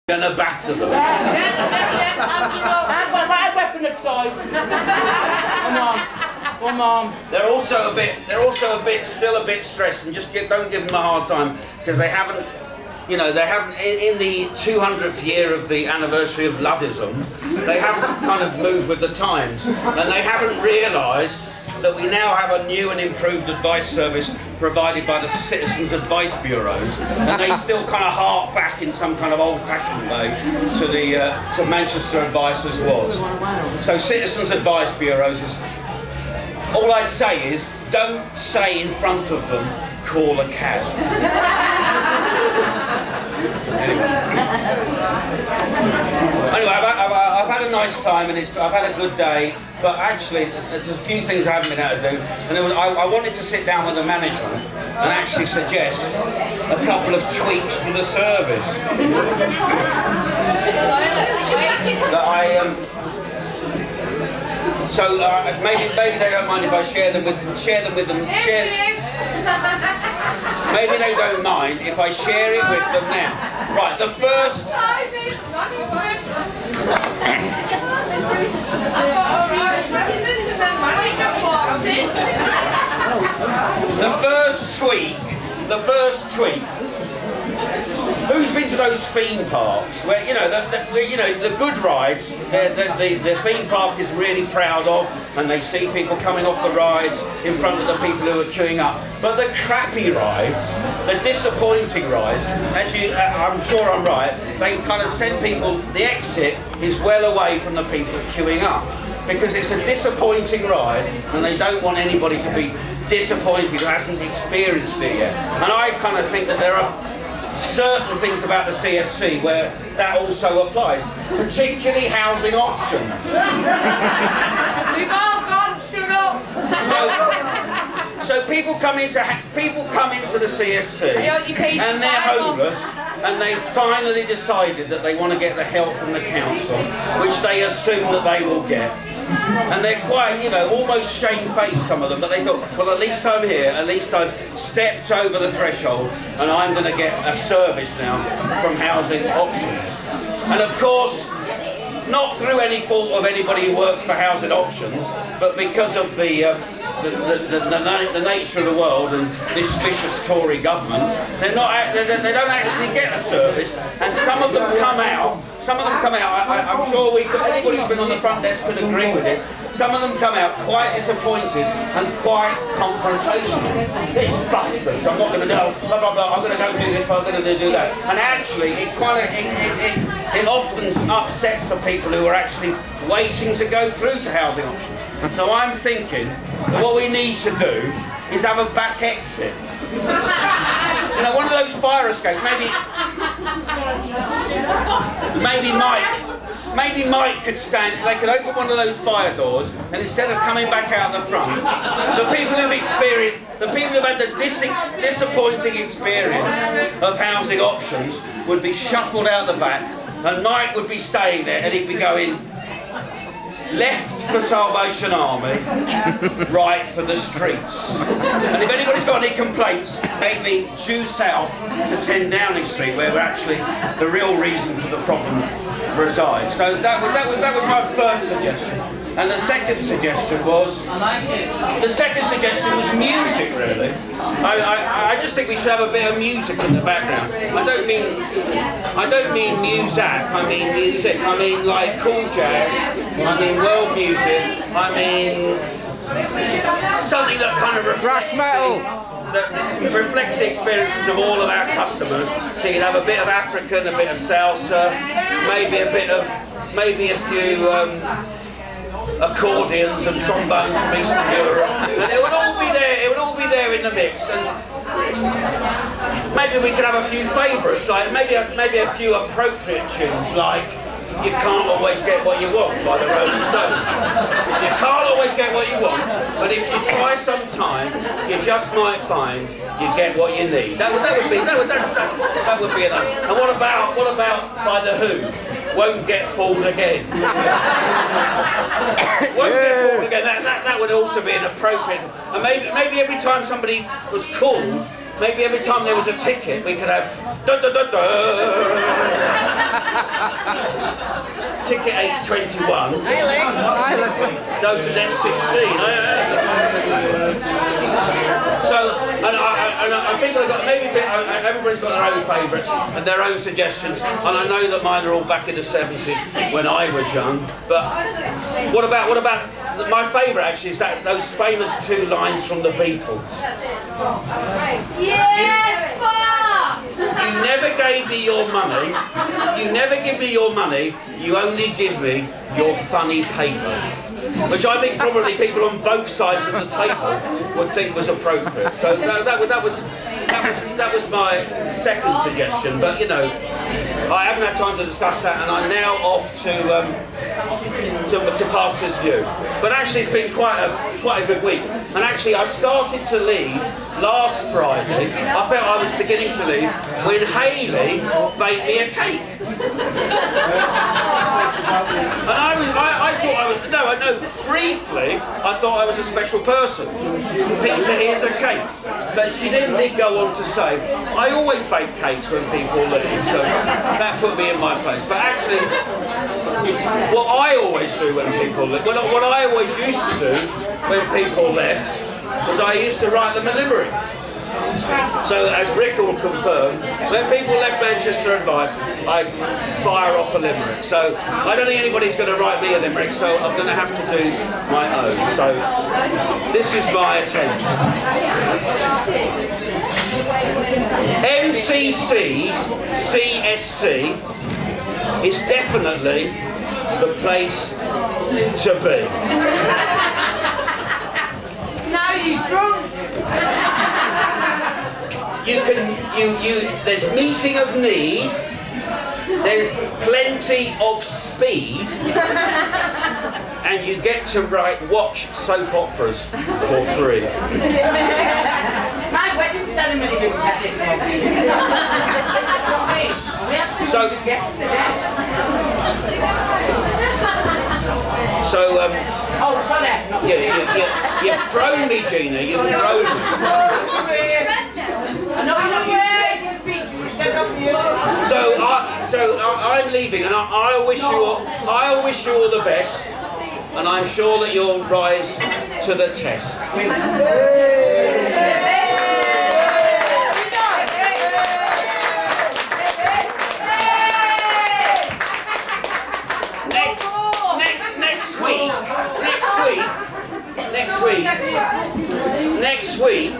Gonna batter them. My weapon of choice. Come on. They're also still a bit stressed, and just don't give them a hard time, because they haven't, in the 200th year of the anniversary of Luddism, they haven't kind of moved with the times, and they haven't realised that we now have a new and improved advice service provided by the Citizens Advice Bureaus, and they still kind of hark back in some kind of old-fashioned way to Manchester Advice as was. So Citizens Advice Bureaus is, all I'd say is, don't say in front of them, call a cab. Anyway, I've had a nice time, and I've had a good day, but actually there's a few things I haven't been able to do, and I wanted to sit down with the management and actually suggest a couple of tweaks to the service. Maybe they don't mind if I share them with them. Maybe they don't mind if I share it with them now. Right, the first tweak. Who's been to those theme parks where the good rides? The theme park is really proud of, and they see people coming off the rides in front of the people who are queuing up. But the crappy rides, the disappointing rides, I'm sure I'm right, they kind of send people. The exit is well away from the people queuing up, because it's a disappointing ride, and they don't want anybody to be disappointed who hasn't experienced it yet. And I kind of think that there are certain things about the CSC where that also applies, particularly housing options. We've all gone, shut up! So people come into the CSC and they're homeless, and they finally decided that they want to get the help from the council, which they assume that they will get. And they're quite, almost shamefaced, some of them, but they thought, well, at least I'm here, at least I've stepped over the threshold, and I'm going to get a service now from Housing Options. And of course, not through any fault of anybody who works for Housing Options, but because of the nature of the world and this vicious Tory government, they don't actually get a service, and some of them come out. I'm sure anybody who's been on the front desk could agree with it. Some of them come out quite disappointed and quite confrontational. It's bastards, I'm not going to go, blah, blah, blah, I'm going to go do this, I'm going to do that. And actually, it often upsets the people who are actually waiting to go through to Housing Options. So I'm thinking that what we need to do is have a back exit. One of those fire escapes, maybe Mike could stand, they could open one of those fire doors, and instead of coming back out the front, the people who've had the disappointing experience of Housing Options would be shuffled out the back, and Mike would be staying there, and he'd be going left for Salvation Army, right for the streets. And if anybody's got any complaints, maybe due south to 10 Downing Street, where actually the real reason for the problem resides. So that was my first suggestion. And the second suggestion was music, really. I just think we should have a bit of music in the background. I don't mean music, I mean music. I mean like cool jazz, I mean world music, I mean something that kind of reflects the experiences of all of our customers. So you can have a bit of African, a bit of salsa, maybe a few accordions and trombones from Eastern Europe, and it would all be there in the mix. And maybe we could have a few favourites, like maybe a few appropriate tunes, like You Can't Always Get What You Want by the Rolling Stones. You can't always get what you want, but if you try sometime, you just might find you get what you need. That would be enough. And what about by the Who? Won't Get Fooled Again. Won't Get Fooled Again. That would also be an appropriate. And maybe every time somebody was called, maybe every time there was a ticket, we could have da da da da. Ticket age 21. Go to death 16. So, and people have got, everybody's got their own favourites and their own suggestions, and I know that mine are all back in the 70s when I was young. But what about my favourite actually is those famous 2 lines from the Beatles. You never gave me your money. You never give me your money. You only give me your funny paper. Which I think probably people on both sides of the table would think was appropriate. So that was my second suggestion. But you know, I haven't had time to discuss that, and I'm now off to Pastor's View. But actually, it's been quite a good week. And actually, I started to leave last Friday. I felt I was beginning to leave when Hayley baked me a cake. And I thought I was, briefly, I thought I was a special person. Peter, here's a cake. But she did go on to say, I always bake cakes when people leave, so that put me in my place. But actually, what I always do when people leave, what I always used to do when people left, was I used to write them a limerick. So, as Rick will confirm, when people left Manchester Advice, I fire off a limerick. So, I don't think anybody's going to write me a limerick, so I'm going to have to do my own. So, this is my attempt. MCC's CSC is definitely the place to be. Now you drunk. There's meeting of need, there's plenty of speed, and you get to watch soap operas for free. My wedding ceremony didn't set this up. We had to yesterday. So, oh, sorry. You've thrown me, Gina, you've thrown me. So I'm leaving, and I wish you all the best, and I'm sure that you'll rise to the test. Next week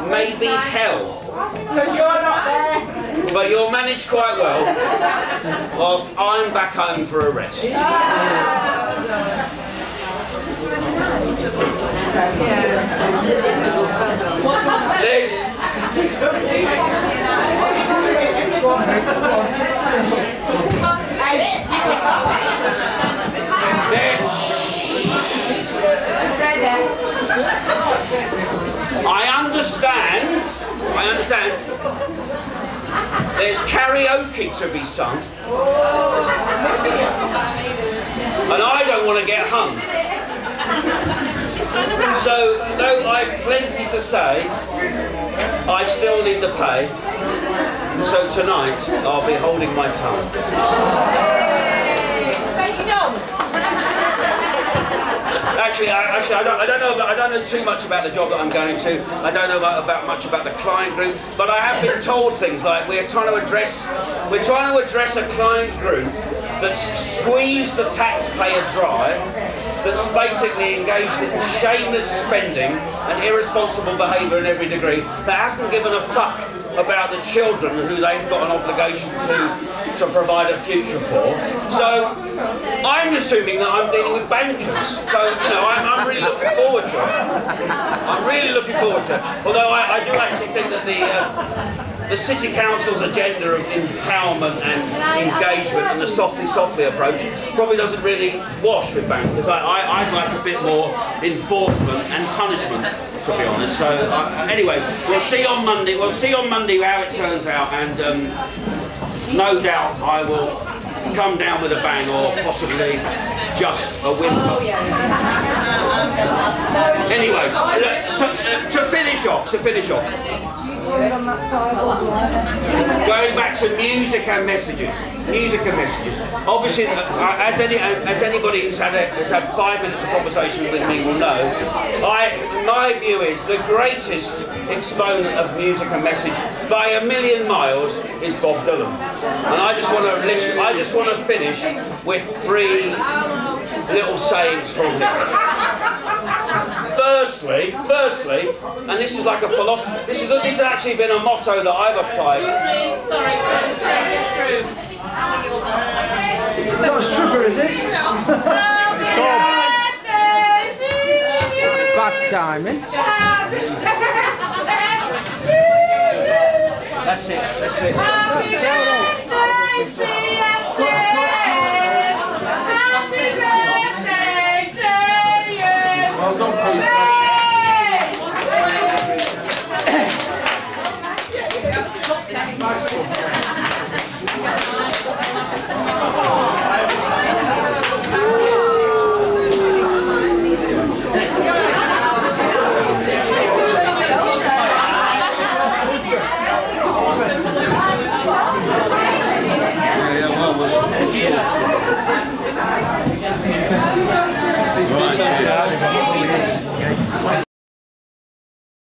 may be hell. Because you're not there. But you'll manage quite well, whilst I'm back home for a rest. I understand. There's karaoke to be sung. And I don't want to get hung. So, though I've plenty to say, I still need to pay. So tonight, I'll be holding my tongue. Actually, I don't know too much about the job that I'm going to. I don't know much about the client group, but I have been told things like we're trying to address a client group that's squeezed the taxpayer dry, that's basically engaged in shameless spending and irresponsible behaviour in every degree, that hasn't given a fuck about the children who they've got an obligation to provide a future for. So I'm assuming that I'm dealing with bankers. So, you know, I'm really looking forward to it. I'm really looking forward to it. Although I do actually think that the City Council's agenda of empowerment and engagement and the softly approach probably doesn't really wash with bankers. I'd like a bit more enforcement and punishment, to be honest. So anyway, we'll see on Monday. We'll see on Monday how it turns out, and no doubt I will come down with a bang or possibly just a whimper. Anyway, look, to finish off, going back to music and messages. Obviously, as anybody who's had 5 minutes of conversation with me will know, my view is the greatest exponent of music and message by a million miles is Bob Dylan. And I just want to finish with 3 little sayings from him. Firstly, and this is like a philosophy. This has actually been a motto that I've applied. Sorry, say it through. Not a stripper, is it? Bad timing. That's it. Happy birthday, to you. Well done, Pete. Yeah.